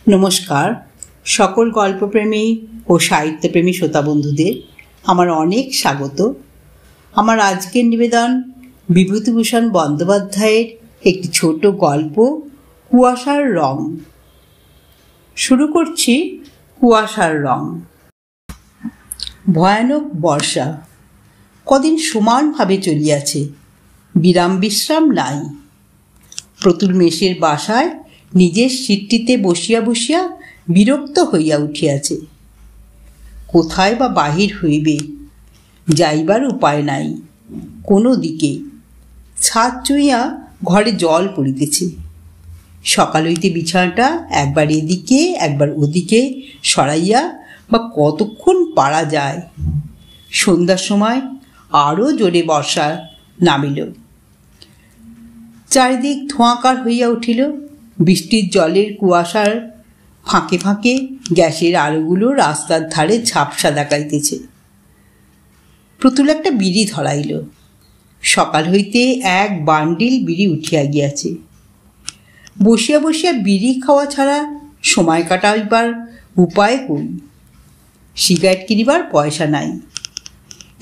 নমস্কার সকল গল্পপ্রেমী ও সাহিত্যপ্রেমী শ্রোতা বন্ধুদের আমার অনেক স্বাগত। আমার আজকের নিবেদন বিভূতিভূষণ বন্দ্যোপাধ্যায়ের একটি ছোট গল্প কুয়াশার রং। শুরু করছি কুয়াশার রং। ভয়ানক বর্ষা কদিন সমানভাবে চলিয়াছে, বিরাম বিশ্রাম নাই। প্রতুল মেষের বাসায় নিজের সিটটিতে বসিয়া বসিয়া বিরক্ত হইয়া উঠিয়াছে। কোথায় বা বাহির হইবে, যাইবার উপায় নাই কোনো দিকে। ছাদ চুইয়া ঘরে জল পড়িতেছে। সকাল হইতে বিছানাটা একবার এদিকে একবার ওদিকে সরাইয়া বা কতক্ষণ পারা যায়। সন্ধ্যার সময় আরও জোরে বর্ষা নামিল। চারিদিক ধোঁয়াকার হইয়া উঠিল। বৃষ্টির জলের কুয়াশার ফাঁকে ফাঁকে গ্যাসের আলোগুলো রাস্তার ধারে ঝাপসা দেখাইতেছে। প্রতুল একটা বিড়ি ধরাইল। সকাল হইতে এক বান্ডিল বিড়ি উঠিয়া গিয়াছে। বসিয়া বসিয়া বিড়ি খাওয়া ছাড়া সময় কাটাইবার উপায় কই? সিগারেট কিনিবার পয়সা নাই।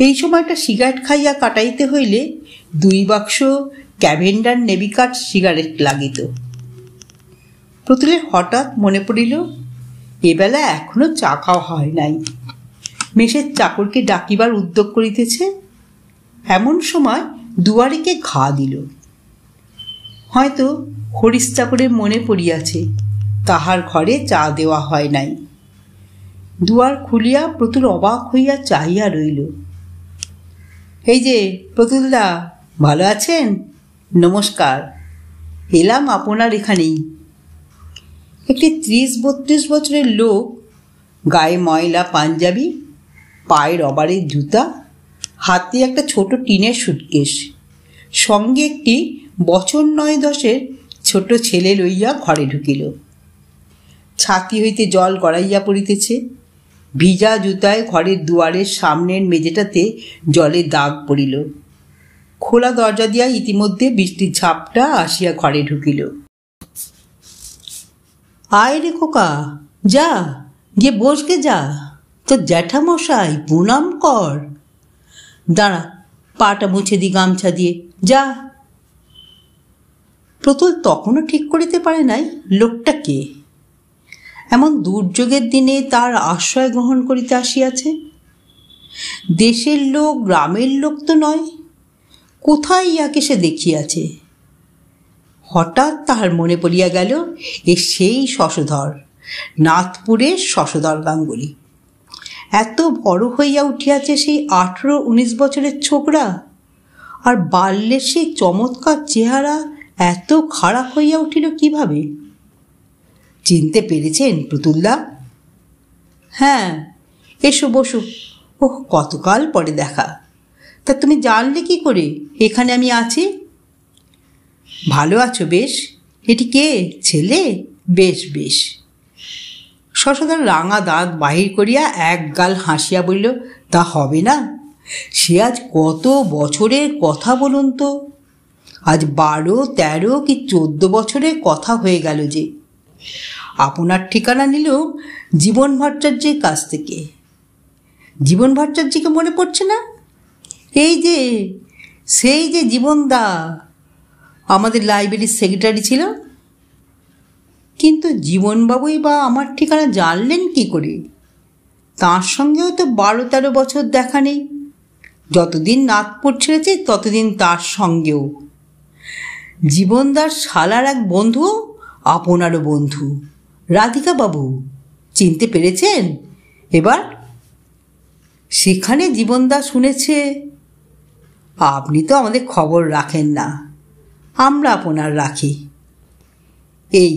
এই সময়টা সিগারেট খাইয়া কাটাইতে হইলে 2 বাক্স ক্যাভেন্ডার নেবিকাট সিগারেট লাগিত। প্রতুলের হঠাৎ মনে পড়িল, এবেলা এখনো চা খাওয়া হয় নাই। মেষের চাকরকে ডাকিবার উদ্যোগ করিতেছে। এমন সময় দুয়ারে কে ঘা দিল। হয়তো হরিশ চাকরের মনে পড়িয়াছে তাহার ঘরে চা দেওয়া হয় নাই। দুয়ার খুলিয়া প্রতুল অবাক হইয়া চাহিয়া রইল। এই যে প্রতুলদা, ভালো আছেন? নমস্কার, এলাম আপনার এখানেই। একটি 30-32 বছরের লোক, গায়ে ময়লা পাঞ্জাবি, পায়ে রবারের জুতা, হাতে একটা ছোট টিনের সুটকেস, সঙ্গে একটি বছর 9-10-এর ছোট ছেলে লইয়া ঘরে ঢুকিল। ছাতি হইতে জল গড়াইয়া পড়িতেছে। ভিজা জুতায় ঘরের দুয়ারের সামনের মেঝেটাতে জলের দাগ পড়িল। খোলা দরজা দিয়া ইতিমধ্যে বৃষ্টির ঝাপটা আসিয়া ঘরে ঢুকিল। আয় রে খোকা, যা গিয়ে বসকে যা, তোর জ্যাঠামশাই প্রণাম কর। দাঁড়া, পাটা মুছে দি গামছা দিয়ে, যা। প্রতুল তখনও ঠিক করিতে পারে নাই লোকটা কে। এমন দুর্যোগের দিনে তার আশ্রয় গ্রহণ করিতে আসিয়াছে। দেশের লোক, গ্রামের লোক তো নয়। কোথায় ইয়াকে সে দেখিয়াছে? হঠাৎ তাহার মনে পড়িয়া গেল এ সেই শশধর, নাথপুরের শশধর গাঙ্গুলি। এত বড় হইয়া উঠিয়াছে সেই 18-19 বছরের ছোকরা, আর বাল্যের সেই চমৎকার চেহারা এত খারাপ হইয়া উঠিল কিভাবে? চিনতে পেরেছেন প্রতুলদা? হ্যাঁ, এসো বসো। ওহ, কতকাল পরে দেখা। তা তুমি জানলে কি করে এখানে আমি আছি? ভালো আছো বেশ? এটি কে, ছেলে? বেশ বেশ। শশধর রাঙা দাঁত বাহির করিয়া এক গাল হাসিয়া বলল, তা হবে না? সে আজ কত বছরের কথা বলুন তো। আজ 12, 13 কি 14 বছরের কথা হয়ে গেল যে। আপনার ঠিকানা নিল জীবন ভট্টাচার্যের কাছ থেকে। জীবন ভট্টাচার্যকে মনে পড়ছে না? এই যে, সেই যে জীবনদা, আমাদের লাইব্রেরির সেক্রেটারি ছিল। কিন্তু জীবনবাবুই বা আমার ঠিকানা জানলেন কি করে? তাঁর সঙ্গেও তো 12-13 বছর দেখা নেই। যতদিন নাথপুর ছেড়েছে ততদিন তার সঙ্গেও। জীবনদার শালার এক বন্ধু, আপনারও বন্ধু, রাধিকা বাবু। চিনতে পেরেছেন এবার? সেখানে জীবনদা শুনেছে। আপনি তো আমাদের খবর রাখেন না, আমরা আপনার রাখি। এই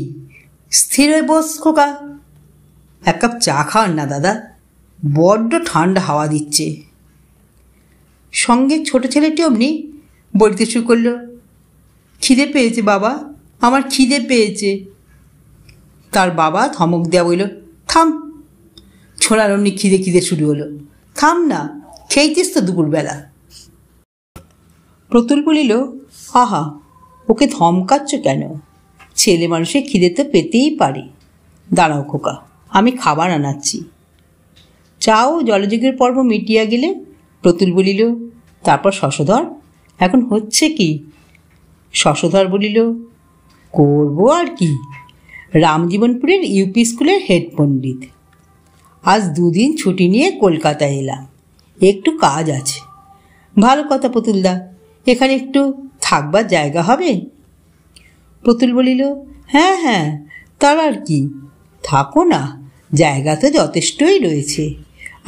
স্থির হয়ে বস খোকা, এক কাপ চা খান না দাদা, বড্ড ঠান্ডা হাওয়া দিচ্ছে। সঙ্গে ছোট ছেলেটি অমনি বলতে শুরু করল, খিদে পেয়েছে বাবা, আমার খিদে পেয়েছে। তার বাবা ধমক দেয়া বলল, থাম। ছোড়ার অমনি খিদে খিদে শুরু হলো। থাম না, খেয়েছিস তো দুপুরবেলা। প্রতুল বলিল, আহা, ওকে ধমকাচ্ছ কেন? ছেলে মানুষের খিদে তো পেতেই পারে। দাঁড়াও খোকা, আমি খাবার আনাচ্ছি। চা ও জলযোগের পর্ব মিটিয়া গেলে প্রতুল বলিল, তারপর শশধর, এখন হচ্ছে কি? শশধর বলিল, করব আর কি, রামজীবনপুরের ইউপি স্কুলের হেড পণ্ডিত। আজ 2 দিন ছুটি নিয়ে কলকাতায় এলাম, একটু কাজ আছে। ভালো কথা প্রতুলদা, এখানে একটু থাকবার জায়গা হবে? প্রতুল বলিল, হ্যাঁ হ্যাঁ, তার আর কি, থাকো না, জায়গা তো যথেষ্টই রয়েছে।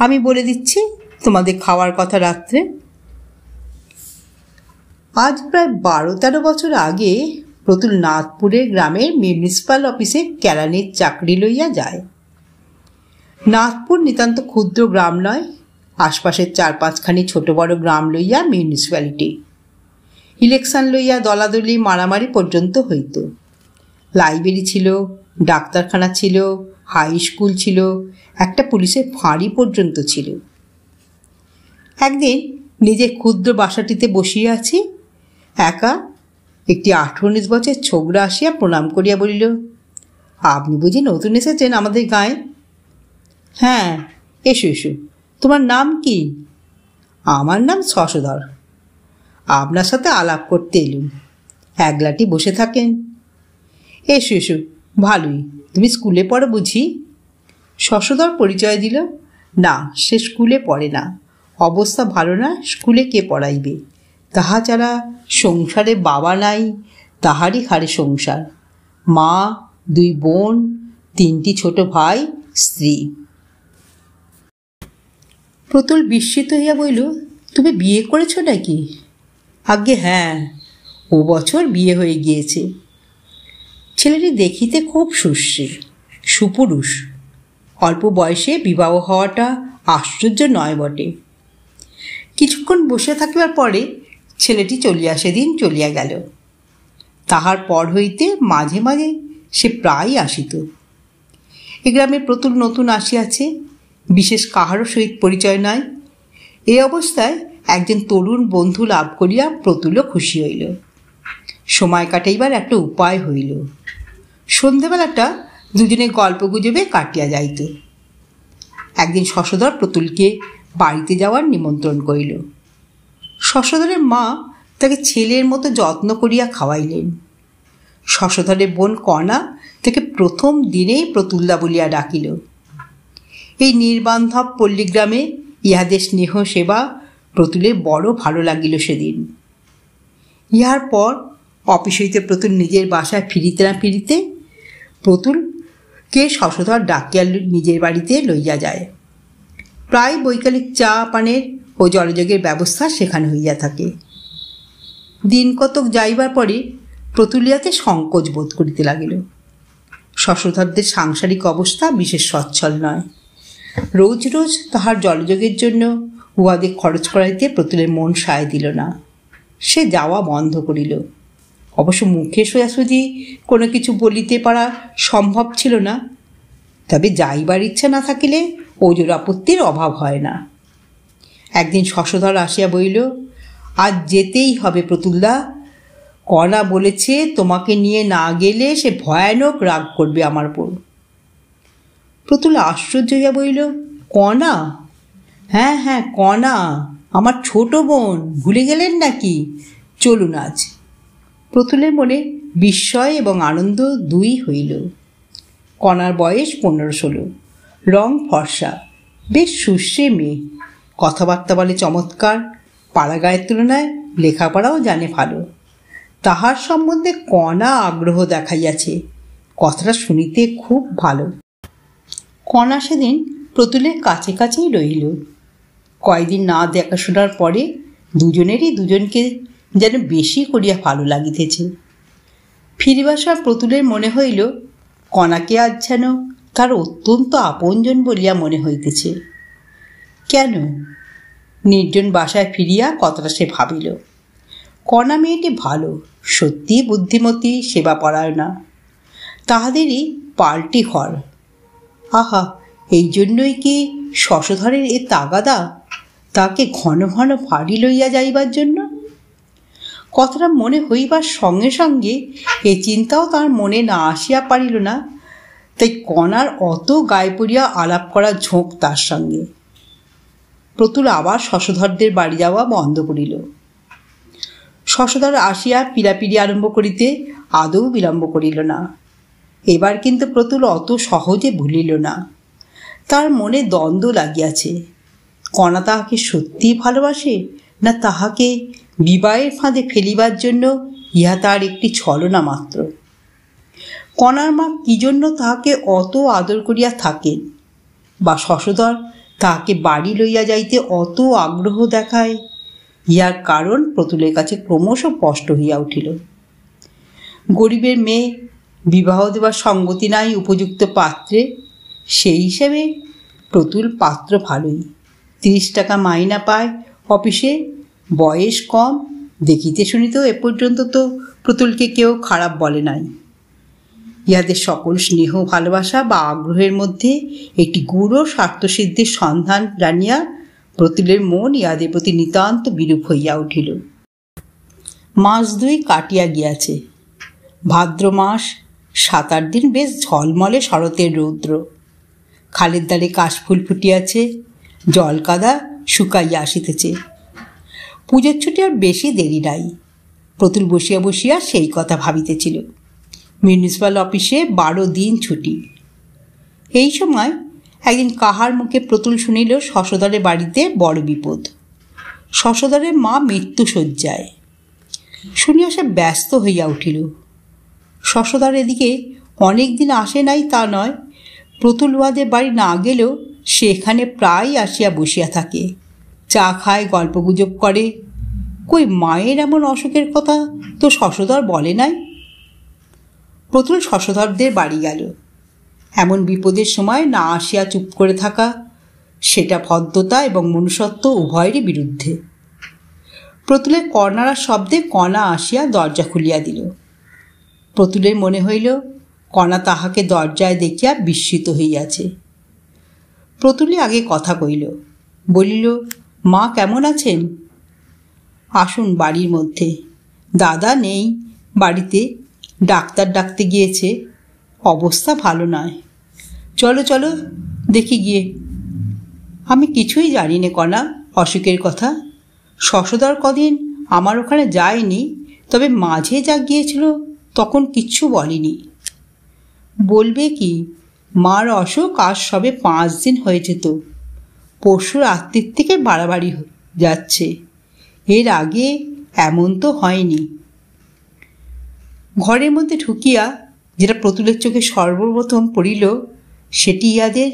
আমি বলে দিচ্ছি তোমাদের খাওয়ার কথা রাত্রে। আজ প্রায় 12-13 বছর আগে প্রতুল নাথপুরের গ্রামের মিউনিসিপ্যাল অফিসে কেরানির চাকরি লইয়া যায়। নাথপুর নিতান্ত ক্ষুদ্র গ্রাম নয়, আশপাশের 4-5খানি ছোট বড় গ্রাম লইয়া মিউনিসিপ্যালিটি। ইলেকশন লইয়া দলাদলি মারামারি পর্যন্ত হইত। লাইব্রেরি ছিল, ডাক্তারখানা ছিল, হাই স্কুল ছিল, একটা পুলিশের ফাঁড়ি পর্যন্ত ছিল। একদিন নিজের ক্ষুদ্র বাসাটিতে বসিয়া আছি, একা একটি 18-19 বছর ছোকরা আসিয়া প্রণাম করিয়া বলিল, আপনি বুঝি নতুন এসেছেন আমাদের গাঁয়ে? হ্যাঁ, এসো এসো, তোমার নাম কি? আমার নাম শশধর। আপনার সাথে আলাপ করতে এলুম, একলাটি বসে থাকেন? এসো এসো, ভালোই, তুমি স্কুলে পড়ো বুঝি? শশধর পরিচয় দিল, না, সে স্কুলে পড়ে না, অবস্থা ভালো না, স্কুলে কে পড়াইবে? তাহা ছাড়া সংসারে বাবা নাই, তাহারই ঘাড়ে সংসার, মা, 2 বোন, 3টি ছোট ভাই, স্ত্রী। প্রতুল বিস্মিত হইয়া বলিল, তুমি বিয়ে করেছ নাকি? আজ্ঞে হ্যাঁ, ও বছর বিয়ে হয়ে গিয়েছে। ছেলেটি দেখিতে খুব সুশ্রী, সুপুরুষ। অল্প বয়সে বিবাহ হওয়াটা আশ্চর্য নয় বটে। কিছুক্ষণ বসে থাকিবার পরে ছেলেটি সেদিন চলিয়া গেল। তাহার পর হইতে মাঝে মাঝে সে প্রায় আসিত। এ গ্রামে প্রতুল নতুন আসিয়াছে, বিশেষ কাহারও সহিত পরিচয় নাই। এই অবস্থায় একজন তরুণ বন্ধু লাভ করিয়া প্রতুলও খুশি হইল। সময় কাটাইবার একটা উপায় হইল। সন্ধেবেলাটা দুজনে গল্প গুজবে কাটিয়া যাইত। একদিন শশধর প্রতুলকে বাড়িতে যাওয়ার নিমন্ত্রণ করিল। শশধরের মা তাকে ছেলের মতো যত্ন করিয়া খাওয়াইলেন। শশধরের বোন কণা তাকে প্রথম দিনেই প্রতুলদা বলিয়া ডাকিল। এই নির্বান্ধব পল্লীগ্রামে ইহাদের স্নেহ সেবা প্রতুলের বড় ভালো লাগিল সেদিন। ইহার পর অফিস হইতে প্রতুল নিজের বাসায় ফিরিতে না ফিরিতে প্রতুলকে শশধর ডাকিয়া নিজের বাড়িতে লইয়া যায়। প্রায় বৈকালিক চা পানের ও জলযোগের ব্যবস্থা সেখানে হইয়া থাকে। দিন কতক যাইবার পরে প্রতুলিয়াতে সংকোচ বোধ করিতে লাগিল। শশধরদের সাংসারিক অবস্থা বিশেষ সচ্ছল নয়। রোজ রোজ তাহার জলযোগের জন্য উহাদের খরচ করাইতে প্রতুলের মন সায় দিল না। সে যাওয়া বন্ধ করিল। অবশ্য মুখে সোজাসুজি কোনো কিছু বলিতে পারা সম্ভব ছিল না, তবে যাইবার ইচ্ছা না থাকিলে ওজোর আপত্তির অভাব হয় না। একদিন শশধর আসিয়া বলিল, আজ যেতেই হবে প্রতুলদা, কণা বলেছে তোমাকে নিয়ে না গেলে সে ভয়ানক রাগ করবে আমার উপর। প্রতুল আশ্চর্য হইয়া বলিল, কণা? হ্যাঁ হ্যাঁ, কণা, আমার ছোট বোন, ভুলে গেলেন নাকি? চলুন আজ। প্রতুলের মনে বিস্ময় এবং আনন্দ দুই হইল। কণার বয়স 15-16, রং ফর্সা, বেশ সুশ্রী মেয়ে, কথাবার্তা বলে চমৎকার, পাড়াগাঁয়ের তুলনায় লেখাপড়াও জানে ভালো। তাহার সম্বন্ধে কণা আগ্রহ দেখাইয়াছে, কথাটা শুনিতে খুব ভালো। কণা সেদিন প্রতুলের কাছে কাছেই রইল। কয়েকদিন না দেখাশোনার পরে দুজনেরই দুজনকে যেন বেশি করিয়া ভালো লাগিতেছে। ফিরিবার সময় প্রতুলের মনে হইল কণাকে আজ যেন তার অত্যন্ত আপনজন বলিয়া মনে হইতেছে। কেন? নির্জন বাসায় ফিরিয়া কথাটা সে ভাবিল। কণা মেয়েটি ভালো, সত্যি বুদ্ধিমতী, সেবাপরায়ণা, তাহাদেরই পাল্টি ঘর। আহা, এই জন্যই কি শশধরের এ তাগাদা, তাকে ঘন ঘন ফাড়ি লইয়া যাইবার জন্য? কথাটা মনে হইবার সঙ্গে সঙ্গে এ চিন্তাও তার মনে না আসিয়া পারিল না, তাই কণার অত গায়ে পড়িয়া আলাপ করার ঝোঁক তার সঙ্গে। প্রতুল আবার শশধরদের বাড়ি যাওয়া বন্ধ করিল। শশধর আসিয়া পিড়াপিড়ি আরম্ভ করিতে আদৌ বিলম্ব করিল না। এবার কিন্তু প্রতুল অত সহজে ভুলিল না। তার মনে দ্বন্দ্ব লাগিয়াছে, কণা তাহাকে সত্যিই ভালোবাসে, না তাহাকে বিবাহের ফাঁদে ফেলিবার জন্য ইহা তার একটি ছলনা মাত্র। কণার মা কি জন্য তাহাকে অত আদর করিয়া থাকেন, বা শশধর তাহাকে বাড়ি লইয়া যাইতে অত আগ্রহ দেখায়, ইহার কারণ প্রতুলের কাছে ক্রমশ স্পষ্ট হইয়া উঠিল। গরিবের মেয়ে, বিবাহ দেবার সঙ্গতি নাই উপযুক্ত পাত্রে, সেই হিসেবে প্রতুল পাত্র ভালোই। 30 টাকা মাইনা পায় অফিসে, বয়স কম, দেখিতে শুনিতেও এ পর্যন্ত তো প্রতুলকে কেউ খারাপ বলে নাই। ইহাদের সকল স্নেহ ভালোবাসা বা আগ্রহের মধ্যে একটি গূঢ় স্বার্থসিদ্ধির সন্ধান জানিয়া প্রতুলের মন ইহাদের প্রতি নিতান্ত বিরূপ হইয়া উঠিল। মাস 2 কাটিয়া গিয়াছে। ভাদ্র মাস, 7-8 দিন বেশ ঝলমলে শরতের রৌদ্র। খালের দ্বারে কাশফুল ফুটিয়াছে, জল কাদা শুকাইয়া আসিতেছে। পুজোর ছুটি আর বেশি দেরি নাই। প্রতুল বসিয়া বসিয়া সেই কথা ভাবিতেছিল। মিউনিসিপ্যাল অফিসে 12 দিন ছুটি। এই সময় একদিন কাহার মুখে প্রতুল শুনিল শশধরের বাড়িতে বড় বিপদ। শশধরের মা মৃত্যুশয্যায়। শুনিয়া সে ব্যস্ত হইয়া উঠিল। শশধর এদিকে অনেক দিন আসে নাই তা নয়, প্রতুল উহাদের বাড়ি না গেলেও সে এখানে প্রায় আসিয়া বসিয়া থাকে, চা খায়, গল্পগুজব করে। কই মায়ের এমন অসুখের কথা তো শশধর বলে নাই। প্রতুল শশধরদের বাড়ি গেল। এমন বিপদের সময় না আসিয়া চুপ করে থাকা, সেটা ভদ্রতা এবং মনুষ্যত্ব উভয়েরই বিরুদ্ধে। প্রতুলের কর্নাড়ার শব্দে কণা আসিয়া দরজা খুলিয়া দিল। প্রতুলের মনে হইল কণা তাহাকে দরজায় দেখিয়া বিস্মিত হইয়াছে। প্রতুলে আগে কথা কইল, বলিল, মা কেমন আছেন? আসুন বাড়ির মধ্যে। দাদা নেই বাড়িতে, ডাক্তার ডাকতে গিয়েছে, অবস্থা ভালো নয়। চলো চলো দেখি গিয়ে। আমি কিছুই জানি নে কণা অসুখের কথা। শশধর কদিন আমার ওখানে যায়নি, তবে মাঝে যা গিয়েছিল তখন কিচ্ছু বলিনি। বলবে কি, মার অসুখ আজ সবে 5 দিন হয়েছে তো। পরশু রাত্রির থেকে বাড়াবাড়ি যাচ্ছে, এর আগে এমন তো হয়নি। ঘরের মধ্যে ঢুকিয়া যেটা প্রতুলের চোখে সর্বপ্রথম পড়িল, সেটি ইহাদের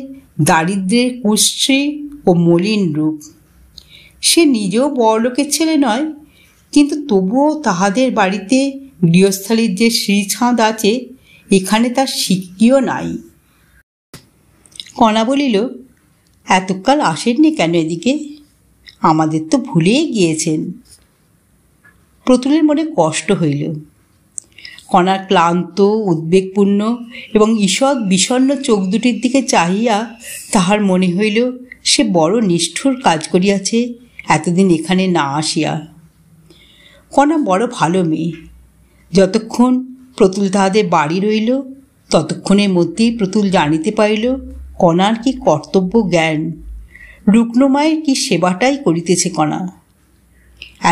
দারিদ্র্যের কুশ্রী ও মলিন রূপ। সে নিজেও বড়লোকের ছেলে নয়, কিন্তু তবুও তাহাদের বাড়িতে গৃহস্থালির যে শ্রীছাঁদ আছে, এখানে তার সিকিও নাই। কণা বলিল, এতকাল আসেননি কেন এদিকে? আমাদের তো ভুলেই গিয়েছেন। প্রতুলের মনে কষ্ট হইল। কণার ক্লান্ত, উদ্বেগপূর্ণ এবং ঈষৎ বিষণ্ণ চোখ দুটির দিকে চাহিয়া তাহার মনে হইল সে বড় নিষ্ঠুর কাজ করিয়াছে এতদিন এখানে না আসিয়া। কণা বড় ভালো মেয়ে। যতক্ষণ প্রতুল তাহাদের বাড়ি রইল, ততক্ষণের মধ্যেই প্রতুল জানিতে পারিল কণার কি কর্তব্য জ্ঞান, রুগ্নমায়ের কি সেবাটাই করিতেছে কণা।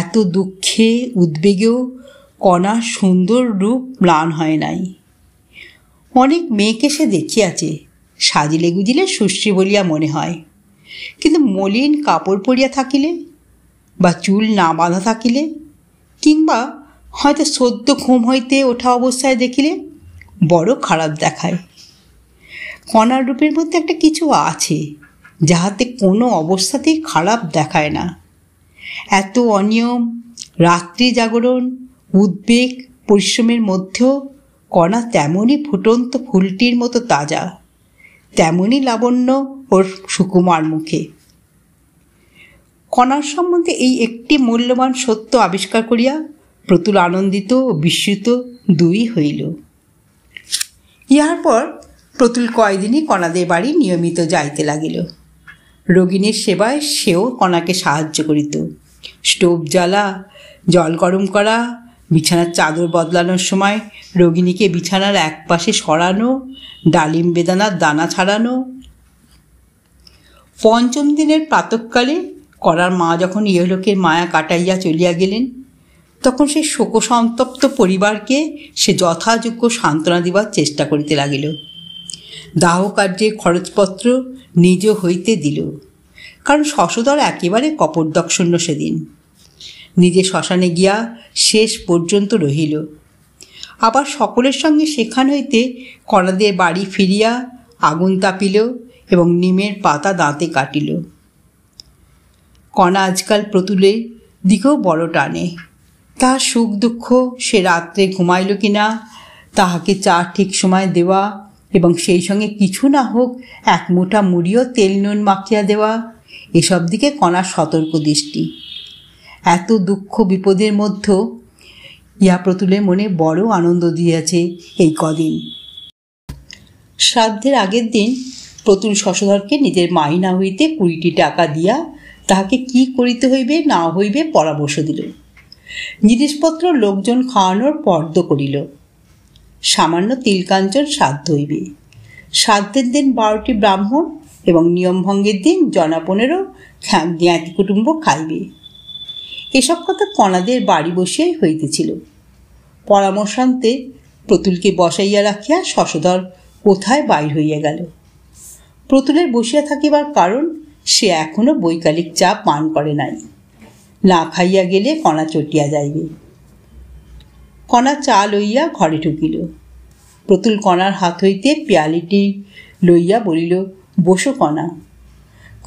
এত দুঃখে উদ্বেগেও কণার সুন্দর রূপ ম্লান হয় নাই। অনেক মেয়েকে সে দেখিয়াছে, সাজিলে গুজিলে সুশ্রী বলিয়া মনে হয়, কিন্তু মলিন কাপড় পরিয়া থাকিলে, বা চুল না বাঁধা থাকিলে, কিংবা হয়তো সদ্য ঘুম হইতে ওঠা অবস্থায় দেখিলে বড় খারাপ দেখায়। কণার রূপের মধ্যে একটা কিছু আছে যাহাতে কোনো অবস্থাতেই খারাপ দেখায় না। এত অনিয়ম, রাত্রি জাগরণ, উদ্বেগ, পরিশ্রমের মধ্যেও কণা তেমনই ফুটন্ত ফুলটির মতো তাজা, তেমনই লাবণ্য ওর সুকুমার মুখে। কণার সম্বন্ধে এই একটি মূল্যবান সত্য আবিষ্কার করিয়া প্রতুল আনন্দিত ও বিস্মিত দুই হইল। ইহার পর প্রতুল কয়দিনই কণাদের বাড়ি নিয়মিত যাইতে লাগিল। রোগিণীর সেবায় সেও কণাকে সাহায্য করিত। স্টোভ জ্বালা, জল গরম করা, বিছানার চাদর বদলানোর সময় রোগিণীকে বিছানার এক পাশে সরানো, ডালিম বেদানার দানা ছাড়ানো। পঞ্চম দিনের প্রাতঃকালে করার মা যখন ইহলোকের মায়া কাটাইয়া চলিয়া গেলেন, তখন সে শোকসন্তপ্ত পরিবারকে সে যথাযোগ্য সান্ত্বনা দিবার চেষ্টা করিতে লাগিল। দাহকার্যের খরচপত্র নিজ হইতে দিল, কারণ শশধর একেবারে কপটদক্ষণ্য সেদিন। নিজে শ্মশানে গিয়া শেষ পর্যন্ত রহিল। আবার সকলের সঙ্গে সেখান হইতে কণাদের বাড়ি ফিরিয়া আগুন তাপিল এবং নিমের পাতা দাঁতে কাটিল। কণা আজকাল প্রতুলের দিকেও বড় টানে। তাহার সুখ দুঃখ, সে রাত্রে ঘুমাইল কিনা, তাহাকে চা ঠিক সময় দেওয়া এবং সেই সঙ্গে কিছু না হোক এক মুঠা মুড়িও তেল নুন মাখিয়া দেওয়া, এসব দিকে কণার সতর্ক দৃষ্টি। এত দুঃখ বিপদের মধ্যেও ইহা প্রতুলের মনে বড় আনন্দ দিয়াছে এই কদিন। শ্রাদ্ধের আগের দিন প্রতুল শশধরকে নিজের মাইনা হইতে 20টি টাকা দিয়া তাহাকে কি করিতে হইবে না হইবে পরামর্শ দিল। জিনিসপত্র লোকজন খাওয়ানোর পর্দ করিল। সামান্য তিলকাঞ্চন শ্রাদ্ধ হইবে। শ্রাদ্ধের দিন 12টি ব্রাহ্মণ এবং নিয়মভঙ্গের দিন জনা 15 জ্ঞাতি কুটুম্ব খাইবে। এসব কথা কণাদের বাড়ি বসিয়াই হইতেছিল। পরামর্শান্তে প্রতুলকে বসাইয়া রাখিয়া শশধর কোথায় বাইর হইয়া গেল। প্রতুলের বসিয়া থাকিবার কারণ, সে এখনো বৈকালিক চা পান করে নাই। না খাইয়া গেলে কণা চটিয়া যাইবে। কণা চা লইয়া ঘরে ঢুকিল। প্রতুল কণার হাত হইতে পেয়ালিটি লইয়া বলিল, বসো কণা,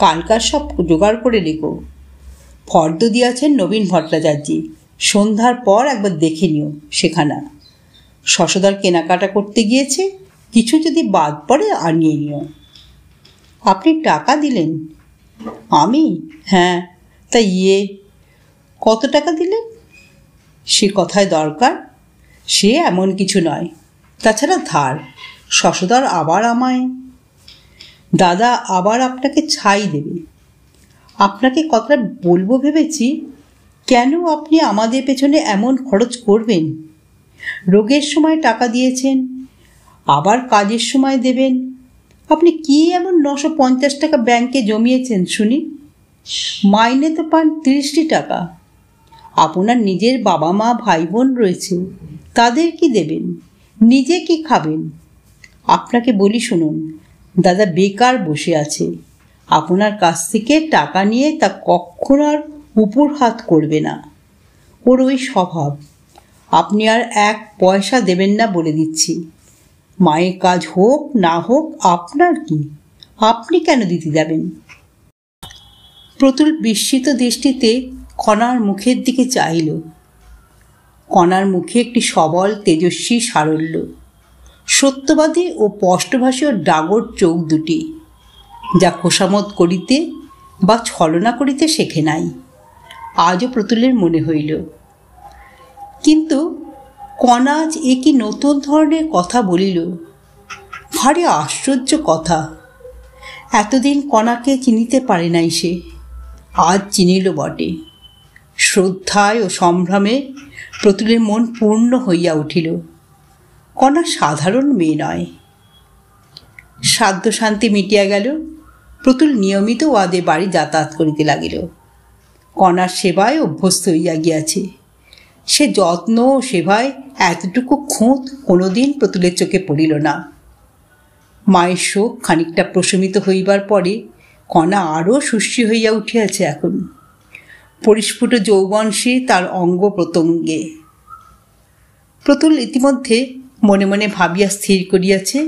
কালকার সব জোগাড় করে লেখো। ফর্দ দিয়াছেন নবীন ভট্টাচার্যি, সন্ধ্যার পর একবার দেখে নিও সেখানা। শশধর কেনাকাটা করতে গিয়েছে, কিছু যদি বাদ পড়ে আনিয়ে নিও। আপনি টাকা দিলেন? আমি? হ্যাঁ, তা কত টাকা দিলেন? সে কথায় দরকার? সে এমন কিছু নয়, তাছাড়া ধার। শশধর আবার আমায়। দাদা আবার আপনাকে ছাই দেবে। আপনাকে কথাটা বলবো ভেবেছি। কেন আপনি আমাদের পেছনে এমন খরচ করবেন? রোগের সময় টাকা দিয়েছেন, আবার কাজের সময় দেবেন। আপনি কি এমন 950 টাকা ব্যাংকে জমিয়েছেন শুনি? মাইনে তো পান 30টি টাকা। আপনার নিজের বাবা মা ভাই বোন রয়েছে, তাদের কি দেবেন? নিজে কি খাবেন? আপনাকে বলি শুনুন, দাদা বেকার বসে আছে। আপনার কাছ থেকে টাকা নিয়ে তা কখনো আর উপর হাত করবে না। ওর ওই স্বভাব। আপনি আর 1 পয়সা দেবেন না বলে দিচ্ছি। মায়ের কাজ হোক না হোক আপনার কি? আপনি কেন দিতে যাবেন? প্রতুল বিস্মিত দৃষ্টিতে কণার মুখের দিকে চাইল। কণার মুখে একটি সবল তেজস্বী সারল্য, সত্যবাদী ও স্পষ্টভাষী ডাগর চোখ দুটি, যা খোসামত করিতে বা ছলনা করিতে শেখে নাই। আজও প্রতুলের মনে হইল। কিন্তু কণা আজ এ কি নতুন ধরনের কথা বলিল! ভারী আশ্চর্য কথা। এতদিন কণাকে চিনিতে পারে নাই সে, আজ চিনিল বটে। শ্রদ্ধায় ও সম্ভ্রমে প্রতুলের মন পূর্ণ হইয়া উঠিল। কণা সাধারণ মেয়ে নয়। শ্রাদ্ধ শান্তি মিটিয়া গেল। প্রতুল নিয়মিত ওয়াদের বাড়ি যাতায়াত করিতে লাগিল। কণার সেবায় অভ্যস্ত হইয়া গিয়াছে। সে যত্ন ও সেবায় এতটুকু খুঁত কোনোদিন প্রতুলের চোখে পড়িল না। মায়ের শোক খানিকটা প্রশমিত হইবার পরে কণা আরও সুশ্রী হইয়া উঠিয়াছে। এখন পরিস্ফুট যৌবনশী তার অঙ্গ প্রত্যঙ্গে। প্রতুল ইতিমধ্যে মনে মনে ভাবিয়া স্থির করিয়াছে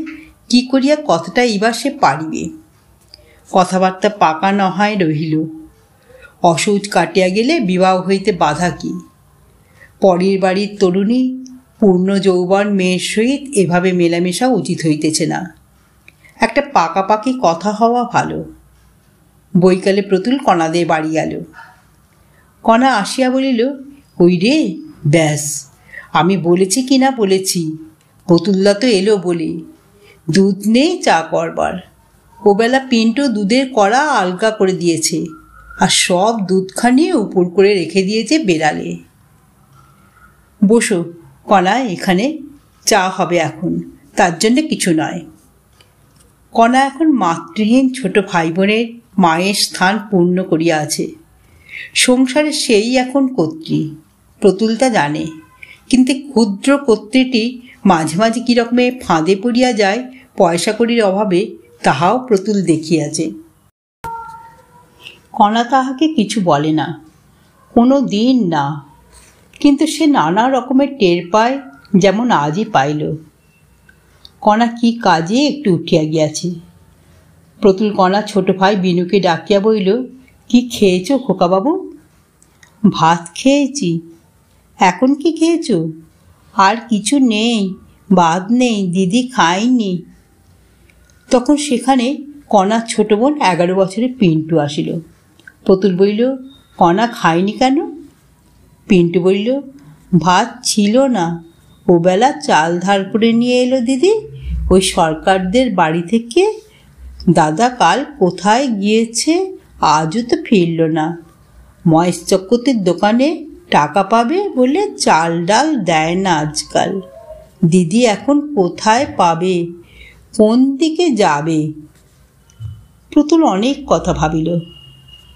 কি করিয়া কথাটা এবার সে পারিবে। কথাবার্তা পাকা নহায় রহিল। অসৌচ কাটিয়া গেলে বিবাহ হইতে বাধা কি? পরের বাড়ির তরুণী পূর্ণ যৌবন মেয়ের সহিত এভাবে মেলামেশা উচিত হইতেছে না। একটা পাকাপাকি কথা হওয়া ভালো। বৈকালে প্রতুল কণাদের বাড়ি গেল। কণা আসিয়া বলিল, ওই রে, ব্যাস, আমি বলেছি কি না বলেছি। প্রতুলদা তো এলো বলে। দুধ নেই চা করবার। ওবেলা পিন্টু দুধের কড়া আলগা করে দিয়েছে, আর সব দুধখানি উপর করে রেখে দিয়েছে বেড়ালে। বসো কণা, এখানে চা হবে এখন, তার জন্যে কিছু নয়। কণা এখন মাতৃহীন ছোট ভাই বোনের মায়ের স্থান পূর্ণ করিয়া আছে। সংসারে সেই এখন কর্ত্রী, প্রতুল তা জানে। কিন্তু ক্ষুদ্র কর্ত্রীটি মাঝে মাঝে কীরকমে ফাঁদে পড়িয়া যায় পয়সা কড়ির অভাবে, তাহাও প্রতুল দেখিয়াছে। কণা তাহাকে কিছু বলে না, কোনো দিন না, কিন্তু সে নানা রকমের টের পায়, যেমন আজই পাইল। কণা কি কাজে একটু উঠিয়া গিয়াছে। প্রতুল কণা ছোট ভাই বিনুকে ডাকিয়া বইল, কি খেয়েছ খোকাবাবু? ভাত খেয়েছি। এখন কি খেয়েছ? আর কিছু নেই, বাদ নেই, দিদি খায়নি। তখন সেখানে কণার ছোট বোন 11 বছরের পিন্টু আসিল। প্রতুল বলিল, কণা খায়নি কেন? পিন্টু বলিল, ভাত ছিল না, ওবেলা চাল ধার করে নিয়ে এলো দিদি, ওই সরকারদের বাড়ি থেকে। দাদা কাল কোথায় গিয়েছে, আজও তো ফিরল না। মহেশ চক্রবর্তীর দোকানে টাকা পাবে বলে চাল ডাল দেয় না আজকাল। দিদি এখন কোথায় পাবে, কোন দিকে যাবে? প্রতুল অনেক কথা ভাবিল।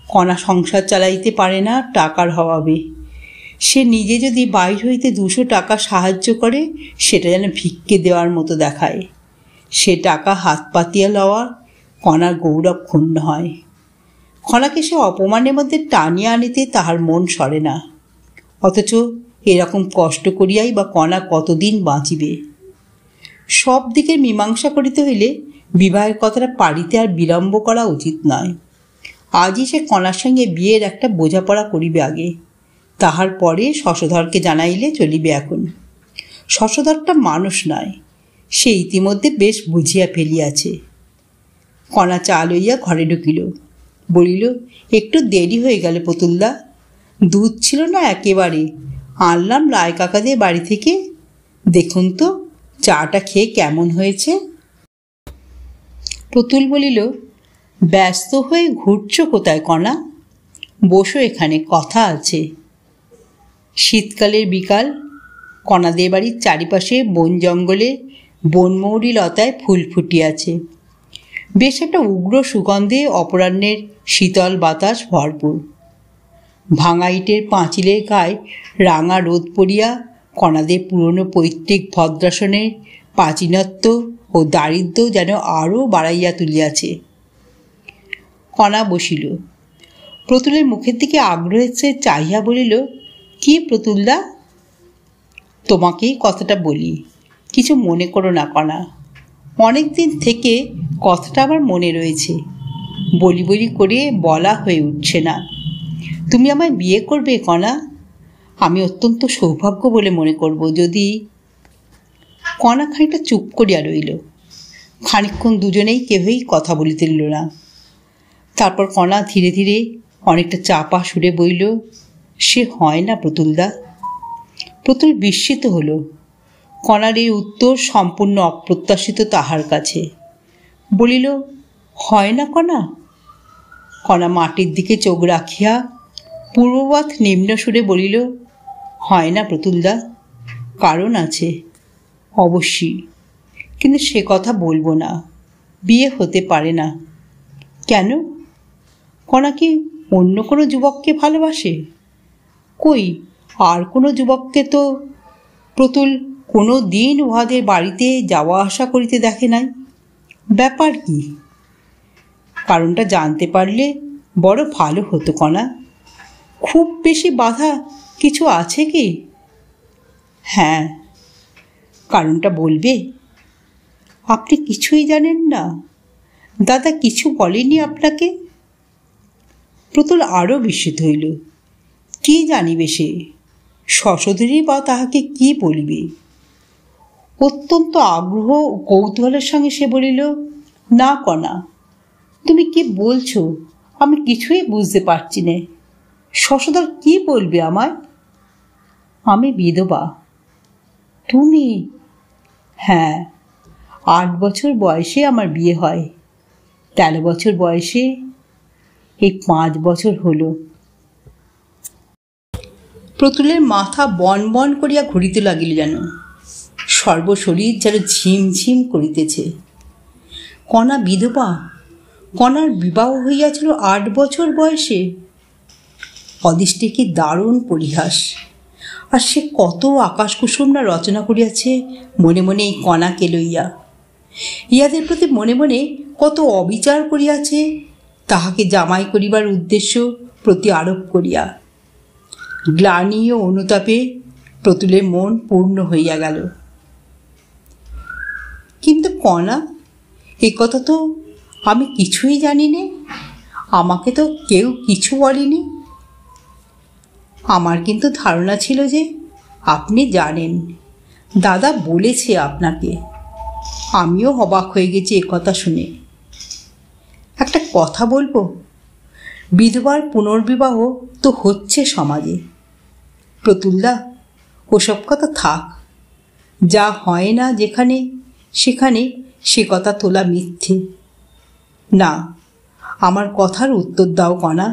কণা সংসার চালাইতে পারে না টাকার অভাবে। সে নিজে যদি বাইর হইতে 200 টাকা সাহায্য করে, সেটা যেন ভিক্ষে দেওয়ার মতো দেখায়। সে টাকা হাত পাতিয়া লওয়ার কণার গৌরব ক্ষুণ্ণ হয়। কণাকে সে অপমানের মধ্যে টানিয়া আনিতে তাহার মন সরে না। অথচ এরকম কষ্ট করিয়াই বা কণা কতদিন বাঁচিবে? সব দিকের মীমাংসা করিতে হইলে বিবাহের কথাটা পারিতে আর বিলম্ব করা উচিত নয়। আজই সে কণার সঙ্গে বিয়ের একটা বোঝাপড়া করিবে আগে, তাহার পরে শশধরকে জানাইলে চলিবে। এখন শশধরটা মানুষ নয়, সে ইতিমধ্যে বেশ বুঝিয়া ফেলিয়াছে। কণা চা লইয়া ঘরে ঢুকিল, বলিল, একটু দেরি হয়ে গেল প্রতুলদা, দুধ ছিল না একেবারে, আনলাম রায় কাকাদের বাড়ি থেকে। দেখুন তো চাটা খেয়ে কেমন হয়েছে। প্রতুল বলিল, ব্যস্ত হয়ে ঘুরছ কোথায় কণা? বসো এখানে, কথা আছে। শীতকালের বিকাল, কণাদের বাড়ির চারিপাশে বন জঙ্গলে বনমৌরি লতায় ফুল ফুটিয়াছে। বেশ একটা উগ্র সুগন্ধে অপরাহ্নের শীতল বাতাস ভরপুর। ভাঙা ইটের পাঁচিলের গায়ে রাঙা রোদ পড়িয়া কণাদের পুরনো পৈতৃক ভদ্রাসনের প্রাচীনত্ব ও দারিদ্র্য যেন আরও বাড়াইয়া তুলিয়াছে। কণা বসিল। প্রতুলের মুখের দিকে আগ্রহের সে চাহিয়া বলিল, কি প্রতুলদা? তোমাকেই কথাটা বলি, কিছু মনে করো না কণা। অনেক দিন থেকে কথাটা আমার মনে রয়েছে, বলি বলি করে বলা হয়ে উঠছে না। তুমি আমায় বিয়ে করবে কণা? আমি অত্যন্ত সৌভাগ্য বলে মনে করব যদি। কণা খানিকটা চুপ করিয়া রইল। খানিকক্ষণ দুজনেই কেউই কথা বলিতে দিল না। তারপর কণা ধীরে ধীরে অনেকটা চাপা সুরে বইল, সে হয় না প্রতুলদা। প্রতুল বিস্মিত হল। কণার এই উত্তর সম্পূর্ণ অপ্রত্যাশিত তাহার কাছে। বলিল, হয় না কণা? কণা মাটির দিকে চোখ রাখিয়া পূর্ববৎ নিম্ন সুরে বলিল, হয় না প্রতুলদা, কারণ আছে অবশ্যই, কিন্তু সে কথা বলবো না। বিয়ে হতে পারে না। কেন? কণা কি অন্য কোনো যুবককে ভালোবাসে? কই, আর কোনো যুবককে তো প্রতুল কোনো দিন উহাদের বাড়িতে যাওয়া আসা করিতে দেখে নাই। ব্যাপার কি? কারণটা জানতে পারলে বড় ভালো হতো কণা। খুব বেশি বাধা কিছু আছে কি? হ্যাঁ। কারণটা বলবে? আপনি কিছুই জানেন না? দাদা কিছু বলেনি আপনাকে? প্রতুল আরও বিস্মিত হইল। কি জানিবে সে? শশধরী বা তাহাকে কি বলিবে? অত্যন্ত আগ্রহ ও কৌতূহলের সঙ্গে সে বলিল, না কণা, তুমি কি বলছো আমি কিছুই বুঝতে পারছি না। শশধর কি বলবে আমায়? আমি বিধবা। তুমি? হ্যাঁ, 8 বছর বয়সে আমার বিয়ে হয়। 13 বছর বয়সে এই 5 বছর হলো। প্রতুলের মাথা বন বন করিয়া ঘুরিতে লাগিল, যেন সর্বশরীর যেন ঝিমঝিম করিতেছে। কণা বিধবা? কণার বিবাহ হইয়াছিল 8 বছর বয়সে। অদৃষ্টে কি দারুণ পরিহাস! আর সে কত আকাশকুসুম না রচনা করিয়াছে মনে মনে এই কণাকে লইয়া। ইহাদের প্রতি মনে মনে কত অবিচার করিয়াছে, তাহাকে জামাই করিবার উদ্দেশ্য প্রতি আরোপ করিয়া। গ্লানি ও অনুতাপে প্রতুলের মন পূর্ণ হইয়া গেল। কিন্তু কণা, এ কথা তো আমি কিছুই জানি নে, আমাকে তো কেউ কিছু বলেনি। আমার কিন্তু ধারণা ছিল যে আপনি জানেন, দাদা বলেছে আপনাকে। আমিও অবাক হয়ে গেছি এ কথা শুনে। একটা কথা বলবো, বিধবার পুনর্বিবাহ তো হচ্ছে সমাজে। প্রতুলদা, ওসব কথা থাক। যা হয় না যেখানে সেখানে সে কথা তোলা মিথ্যে। না, আমার কথার উত্তর দাও কণা।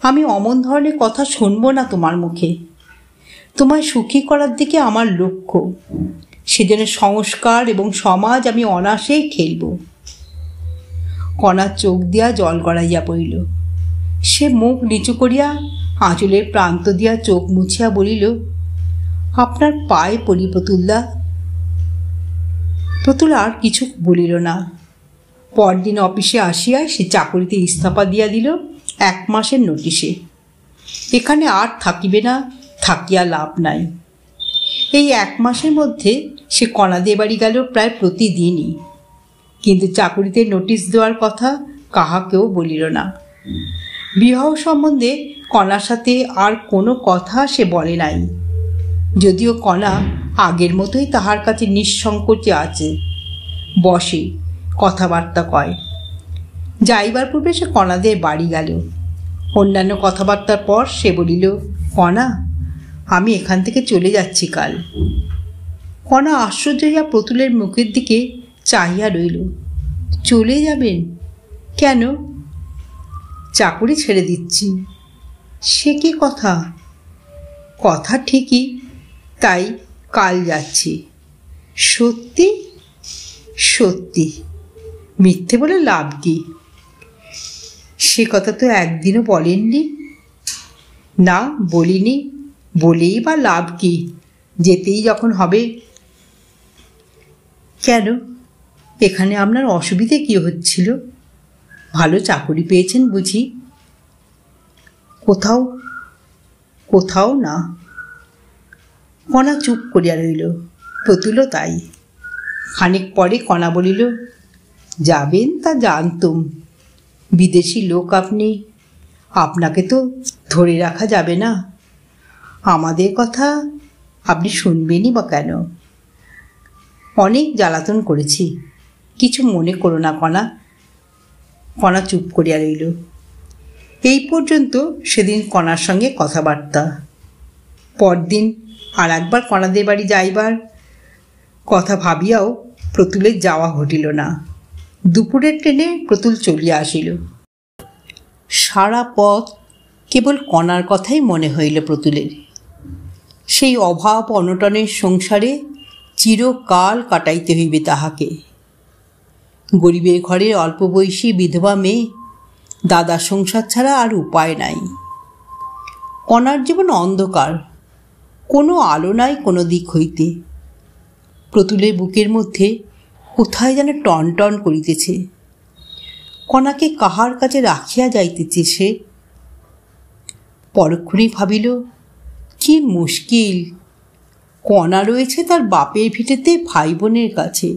আমি অমন ধরনের কথা শুনবো না তোমার মুখে। তোমায় সুখী করার দিকে আমার লক্ষ্য। সেজন্য সংস্কার এবং সমাজ আমি অনায়াসেই ঠেলব। কণার চোখ দিয়া জল গড়াইয়া পড়িল। সে মুখ নিচু করিয়া আঁচলের প্রান্ত দিয়া চোখ মুছিয়া বলিল, আপনার পায়ে পড়ি প্রতুলদা। প্রতুল আর কিছু বলিল না। পরদিন অফিসে আসিয়া সে চাকরিতে ইস্তফা দিয়া দিল 1 মাসের নোটিশে। এখানে আর থাকিবে না, থাকিয়া লাভ নাই। এই 1 মাসের মধ্যে সে কণাদের বাড়ি গেল প্রায় প্রতিদিনই, কিন্তু চাকরিতে নোটিশ দেওয়ার কথা কাহাকেও বলিল না। বিবাহ সম্বন্ধে কণার সাথে আর কোনো কথা সে বলে নাই, যদিও কণা আগের মতোই তাহার কাছে নিঃসংকোচে আছে, বসে, কথাবার্তা কয়। যাইবার পূর্বে সে কণাদের বাড়ি গেল। অন্যান্য কথাবার্তার পর সে বলিল, কণা, আমি এখান থেকে চলে যাচ্ছি কাল। কণা আশ্চর্য হইয়া প্রতুলের মুখের দিকে চাহিয়া রইল। চলে যাবেন? কেন? চাকরি ছেড়ে দিচ্ছি। সে কি কথা? কথা ঠিকই, তাই কাল যাচ্ছি। সত্যি? সত্যি। মিথ্যে বলে লাভ কি? সে কথা তো একদিনও বলেননি। না, বলিনি, বলেই বা লাভ কি? যেতেই যখন হবে। কেন? এখানে আপনার অসুবিধে কী হচ্ছিল? ভালো চাকরি পেয়েছেন বুঝি? কোথাও কোথাও না। কণা চুপ করিয়া রইল। প্রতুলও তাই। খানিক পরে কণা বলিল, যাবেন তা জানতুম। বিদেশি লোক আপনি, আপনাকে তো ধরে রাখা যাবে না। আমাদের কথা আপনি শুনবেনই বা কেন? অনেক জ্বালাতন করেছি, কিছু মনে করো না কণা। কণা চুপ করিয়া রইল। এই পর্যন্ত সেদিন কণার সঙ্গে কথাবার্তা। পরদিন আর একবার কণাদের বাড়ি যাইবার কথা ভাবিয়াও প্রতুলের যাওয়া ঘটিল না। দুপুরের ট্রেনে প্রতুল চলিয়া আসিল। সারা পথ কেবল কণার কথাই মনে হইল প্রতুলের। সেই অভাব অনটনের সংসারে চিরকাল কাটাইতে হইবে তাহাকে। গরিবের ঘরের অল্প বয়সী বিধবা মেয়ে, দাদার সংসার ছাড়া আর উপায় নাই। কণার জীবন অন্ধকার, কোনো আলো নাই কোনো দিক হইতে। প্রতুলের বুকের মধ্যে কোথায় যেন টন টন করিতেছে। কণাকে কাহার কাছে রাখিয়া যাইতেছে সে। পরক্ষণেই ভাবিল, কি মুশকিল! কণা রয়েছে তার বাপের ভিটেতে ভাই বোনের কাছে,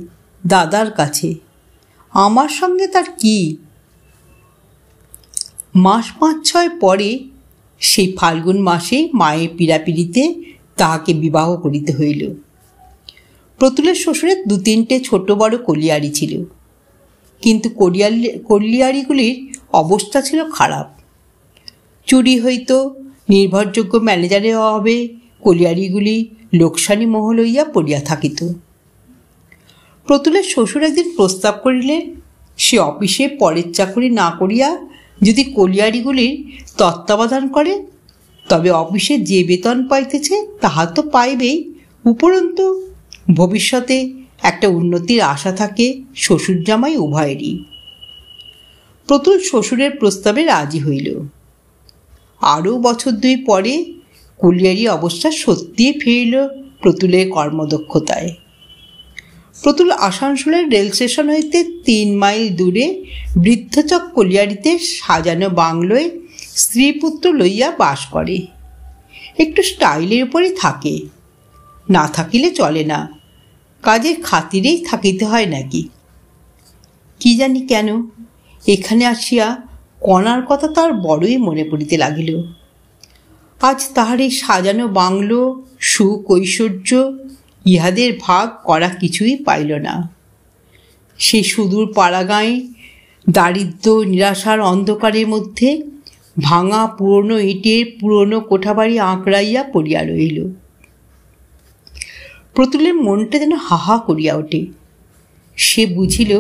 দাদার কাছে। আমার সঙ্গে তার কি? মাস 5-6 পরে সেই ফাল্গুন মাসে মায়ের পীড়াপিড়িতে তাহাকে বিবাহ করিতে হইল। প্রতুলের শ্বশুরের 2-3টে ছোট বড় কলিয়ারি ছিল, কিন্তু কলিয়ারিগুলির অবস্থা ছিল খারাপ। চুরি হইত, নির্ভরযোগ্য ম্যানেজারের অভাবে কলিয়ারিগুলি লোকসানি মোহ লইয়া পড়িয়া থাকিত। প্রতুলের শ্বশুর একদিন প্রস্তাব করিলেন, সে অফিসে পরের চাকরি না করিয়া যদি কলিয়ারিগুলির তত্ত্বাবধান করে তবে অফিসে যে বেতন পাইতেছে তাহা তো পাইবেই, উপরন্তু ভবিষ্যতে একটা উন্নতির আশা থাকে শ্বশুর জামাই উভয়েরই। প্রতুল শ্বশুরের প্রস্তাবে রাজি হইল। আরও বছর 2 পরে কলিয়ারি অবস্থা সত্যিই ফিরিল প্রতুলের কর্মদক্ষতায়। প্রতুল আসানসোলের রেল স্টেশন হইতে 3 মাইল দূরে বৃদ্ধচক কলিয়ারিতে সাজানো বাংলোয় স্ত্রী পুত্র লইয়া বাস করে। একটু স্টাইলের উপরই থাকে, না থাকিলে চলে না, কাজের খাতিরেই থাকিতে হয় নাকি। কি জানি কেন এখানে আসিয়া কণার কথা তার বড়ই মনে পড়িতে লাগিল। আজ তাহার এই সাজানো বাংলো, সুখ, ঐশ্বর্য ইহাদের ভাগ করা কিছুই পাইল না। সে সুদূর পাড়াগাঁয়ে দারিদ্র নিরাশার অন্ধকারের মধ্যে ভাঙা পুরনো ইটের পুরনো কোঠাবাড়ি আঁকড়াইয়া পড়িয়া রইল। প্রতুলের মনটা যেন হাহা করিয়া ওঠে। সে বুঝিল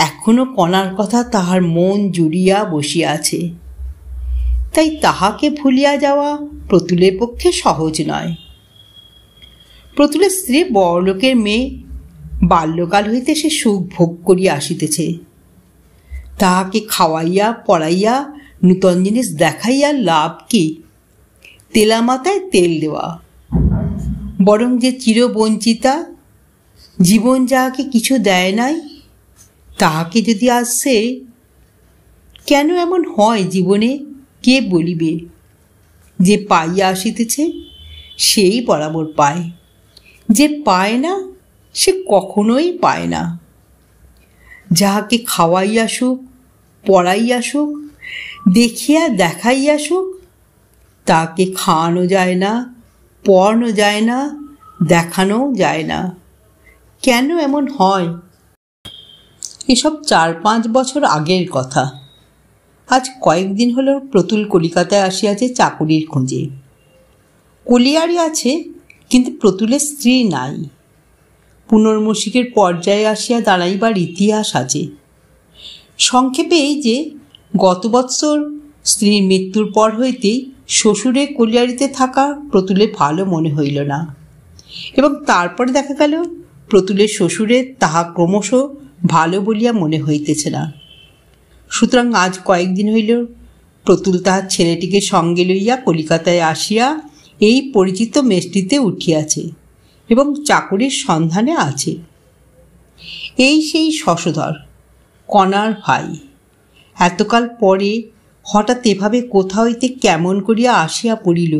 এখনো কণার কথা তাহার মন জুড়িয়া বসিয়া আছে, তাই তাহাকে ভুলিয়া যাওয়া প্রতুলের পক্ষে সহজ নয়। প্রতুলের স্ত্রী বড়লোকের মেয়ে, বাল্যকাল হইতে সে সুখ ভোগ করিয়া আসিতেছে। তাহাকে খাওয়াইয়া পড়াইয়া নূতন জিনিস দেখাইয়া লাভ কি? তেলা মাথায় তেল দেওয়া। বরং যে চিরবঞ্চিতা, জীবন যাহাকে কিছু দেয় নাই, তাহাকে যদি আসছে, কেন এমন হয় জীবনে কে বলিবে? যে পাইয়া আসিতেছে সেই বরাবর পায়, যে পায় না সে কখনোই পায় না। যাহাকে খাওয়াইয়া সুখ, পড়াইয়া সুখ, দেখিয়া দেখাইয়া সুখ, তাকে খাওয়ানো যায় না, পড়ানো যায় না, দেখানো যায় না। কেন এমন হয়? এসব 4-5 বছর আগের কথা। আজ কয়েকদিন হলো প্রতুল কলিকাতায় আসিয়াছে চাকুরির খোঁজে। কলিয়ারি আছে, কিন্তু প্রতুলের স্ত্রী নাই। পুনর্মসিকের পর্যায়ে আসিয়া দাঁড়াইবার ইতিহাস আছে। সংক্ষেপে এই যে, গত বৎসর স্ত্রীর মৃত্যুর পর হইতেই শ্বশুরে কলিয়ারিতে থাকা প্রতুলের ভালো মনে হইল না, এবং তারপরে দেখা গেল প্রতুলের শ্বশুরের তাহা ক্রমশ ভালো বলিয়া মনে হইতেছে না। সুতরাং আজ কয়েকদিন হইল প্রতুল তাহার ছেলেটিকে সঙ্গে লইয়া কলিকাতায় আসিয়া এই পরিচিত মেসটিতে উঠিয়াছে এবং চাকরির সন্ধানে আছে। এই সেই শশধর, কণার ভাই। এতকাল পরে হঠাৎ এভাবে কোথা হইতে কেমন করিয়া আসিয়া পড়িল।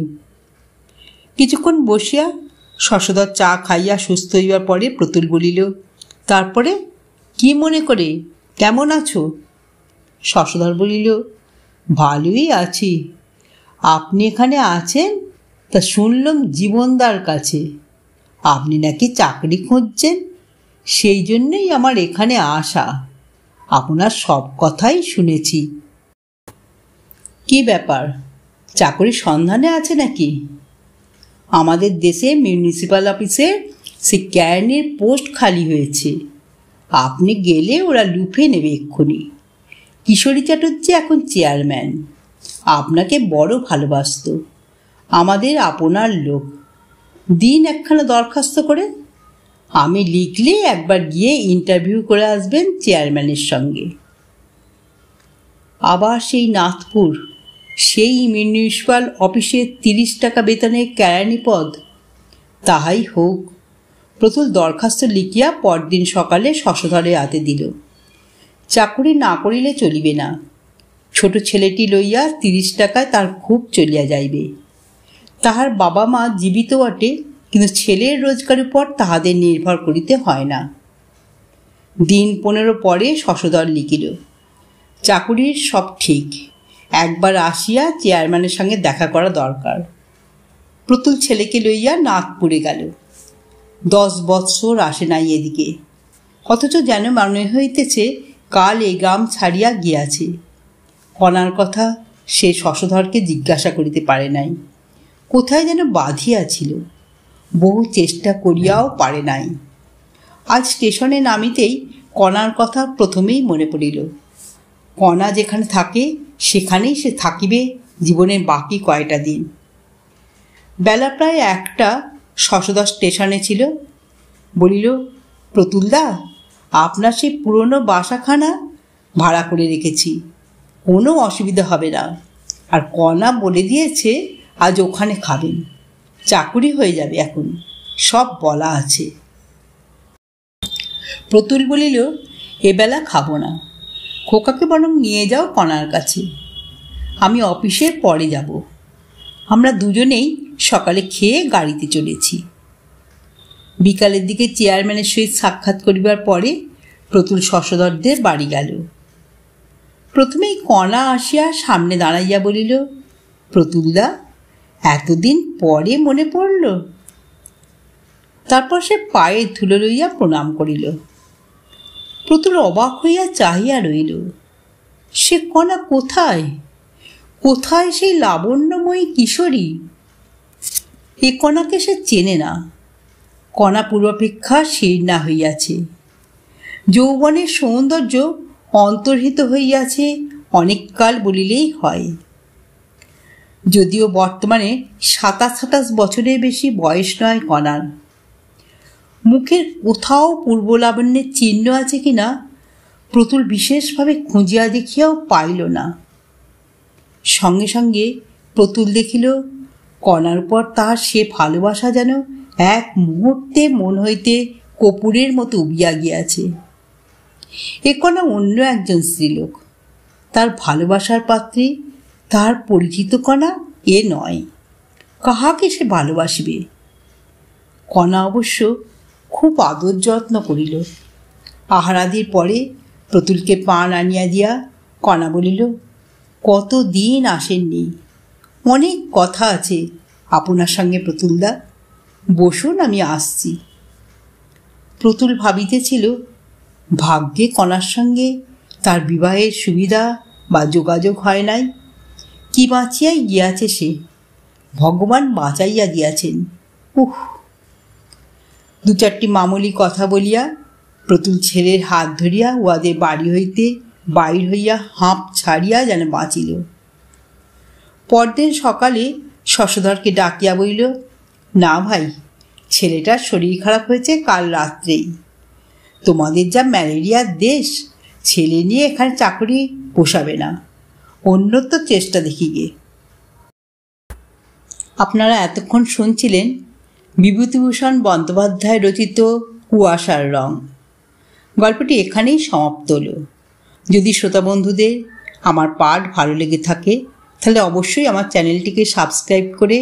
কিছুক্ষণ বসিয়া শশধর চা খাইয়া সুস্থ হইবার পরে প্রতুল বলিল, তারপরে কি মনে করে, কেমন আছো? শশধর বলিল, ভালোই আছি। আপনি এখানে আছেন তা শুনলাম জীবনদার কাছে। আপনি নাকি চাকরি খুঁজছেন, সেই জন্যই আমার এখানে আসা। আপনার সব কথাই শুনেছি। কি ব্যাপার, চাকরির সন্ধানে আছে নাকি? আমাদের দেশে মিউনিসিপ্যাল অফিসে সে ক্যারিনির পোস্ট খালি হয়েছে। আপনি গেলে ওরা লুফে নেবে এক্ষুনি। কিশোরী চ্যাটার্জি এখন চেয়ারম্যান, আপনাকে বড় ভালোবাসত। আমাদের আপনার লোক। দিন একখানা দরখাস্ত করে। আমি লিখলে একবার গিয়ে ইন্টারভিউ করে আসবেন চেয়ারম্যানের সঙ্গে। আবার সেই নাথপুর, সেই মিউনিসিপ্যাল অফিসে 30 টাকা বেতনের কেরানি পদ। তাহাই হোক। প্রতুল দরখাস্ত লিখিয়া পরদিন সকালে শশধরের হাতে দিল। চাকরি না করিলে চলিবে না। ছোট ছেলেটি লইয়া 30 টাকায় তার খুব চলিয়া যাইবে। তাহার বাবা মা জীবিত বটে, কিন্তু ছেলের রোজগারের উপর তাহাদের নির্ভর করিতে হয় না। দিন 15 পরে শশধর লিখিল, চাকুরির সব ঠিক, একবার আসিয়া চেয়ারম্যানের সঙ্গে দেখা করা দরকার। প্রতুল ছেলেকে লইয়া নাগপুরে গেল। 10 বৎসর আসে নাই এদিকে, অথচ যেন মনে হইতেছে কাল এই গ্রাম ছাড়িয়া গিয়াছে। কণার কথা সে শশধরকে জিজ্ঞাসা করিতে পারে নাই। কোথায় যেন বাঁধিয়াছিল, বহু চেষ্টা করিয়াও পারে নাই। আজ স্টেশনে নামিতেই কণার কথা প্রথমেই মনে পড়িল। কণা যেখানে থাকে সেখানেই সে থাকিবে জীবনের বাকি কয়টা দিন। বেলা প্রায় 1টা। শশধর স্টেশনে ছিল। বলিল, প্রতুলদা, আপনার সেই পুরনো বাসাখানা ভাড়া করে রেখেছি, কোনো অসুবিধা হবে না। আর কণা বলে দিয়েছে আজ ওখানে খাবেন, চাকুরি হয়ে যাবে এখন, সব বলা আছে। প্রতুল বলিল, এবেলা খাবো না, খোকাকে বরং নিয়ে যাও কণার কাছে, আমি অফিসের পরে যাব। আমরা দুজনেই সকালে খেয়ে গাড়িতে চলেছি। বিকালের দিকে চেয়ারম্যানের সহিত সাক্ষাৎ করিবার পরে প্রতুল শশধরদের বাড়ি গেল। প্রথমেই কণা আসিয়া সামনে দাঁড়াইয়া বলিল, প্রতুলদা, এতদিন পরে মনে পড়ল। তারপর সে পায়ে ধুলো লইয়া প্রণাম করিল। প্রতুল অবাক হইয়া চাহিয়া রইল। সে কণা কোথায়? কোথায় সেই লাবণ্যময়ী কিশোরী? এ কণাকে সে চেনে না। কণা পূর্বাপেক্ষা শীর্ণা হইয়াছে। যৌবনের সৌন্দর্য অন্তর্হিত হইয়াছে অনেককাল বলিলেই হয়। যদিও বর্তমানে 27-28 বছরের বেশি বয়স নয় কণার। মুখের কোথাও পূর্বলাবণ্যের চিহ্ন আছে কিনা প্রতুল বিশেষভাবে খুঁজিয়া দেখিয়াও পাইল না। সঙ্গে সঙ্গে প্রতুল দেখিল কণার উপর তাহার সে ভালোবাসা যেন এক মুহূর্তে মন হইতে কপুরের মতো উবিয়া গিয়াছে। এ কণা অন্য একজন স্ত্রীলোক, তার ভালোবাসার পাত্রী, তার পরিচিত কণা এ নয়। কাহাকে সে ভালোবাসিবে? কণা অবশ্য খুব আদর যত্ন করিল। আহারাদির পরে প্রতুলকে পান আনিয়া দিয়া কণা বলিল, কত দিন আসেননি, অনেক কথা আছে আপনার সঙ্গে প্রতুলদা, বসুন, আমি আসছি। প্রতুল ভাবিতেছিল, ভাগ্যে কণার সঙ্গে তার বিবাহের সুবিধা বা যোগাযোগ হয় নাই, কি বাঁচিয়াই গিয়াছে সে, ভগবান বাঁচাইয়া দিয়াছেন। উহ! 2-4টি মামুলি কথা বলিয়া প্রতুল ছেলের হাত ধরিয়া উহাদের বাড়ি হইতে বাইর হইয়া হাঁপ ছাড়িয়া যেন বাঁচিল। পরদিন সকালে শশধরকে ডাকিয়া বলিল, না ভাই, ছেলেটার শরীর খারাপ হয়েছে কাল রাত্রেই। তোমাদের যা ম্যালেরিয়ার দেশ, ছেলে নিয়ে এখানে চাকরি পোষাবে না, অন্যত্র চেষ্টা দেখি গে। আপনারা এতক্ষণ শুনছিলেন বিভূতিভূষণ বন্দ্যোপাধ্যায় রচিত কুয়াশার রং। গল্পটি এখানেই সমাপ্ত হলো। যদি শ্রোতা বন্ধুদের আমার পাঠ ভালো লেগে থাকে তাহলে অবশ্যই আমার চ্যানেলটিকে সাবস্ক্রাইব করে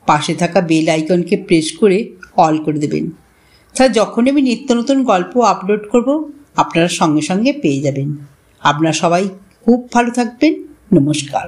পাশে থাকা বেল আইকনকে প্রেস করে অল করে দেবেন। তাহলে যখনই আমি নিত্য নতুন গল্প আপলোড করব আপনারা সঙ্গে সঙ্গে পেয়ে যাবেন। আপনারা সবাই খুব ভালো থাকবেন। নমস্কার।